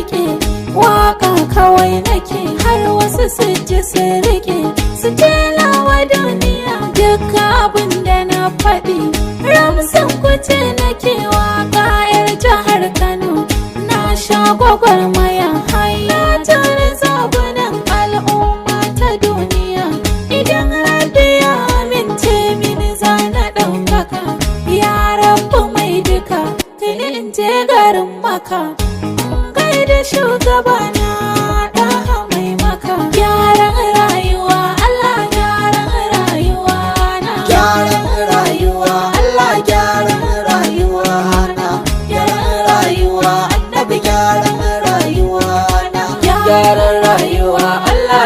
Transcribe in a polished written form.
rike, waka kawai nake har wasu su ji su rike, su telawa duniya duk abin da na faɗi. Ramsin kuce nake waka 'yar jihar Kano, na sha gwagwarmaya haya tare zabunan al'umma ta duniya. Idan rabbi ya amince mini za na ɗaukaka, ya rabu mai duka kai in je garin Maka, gaida shugabana ɗaha mai Maka. Gyaran rayuwa Allah, gyaran rayuwa na, Gyaran rayuwa Allah, gyaran rayuwa na, gyaran rayuwa Annabi, gyaran rayuwa na, gyaran rayuwa Allah,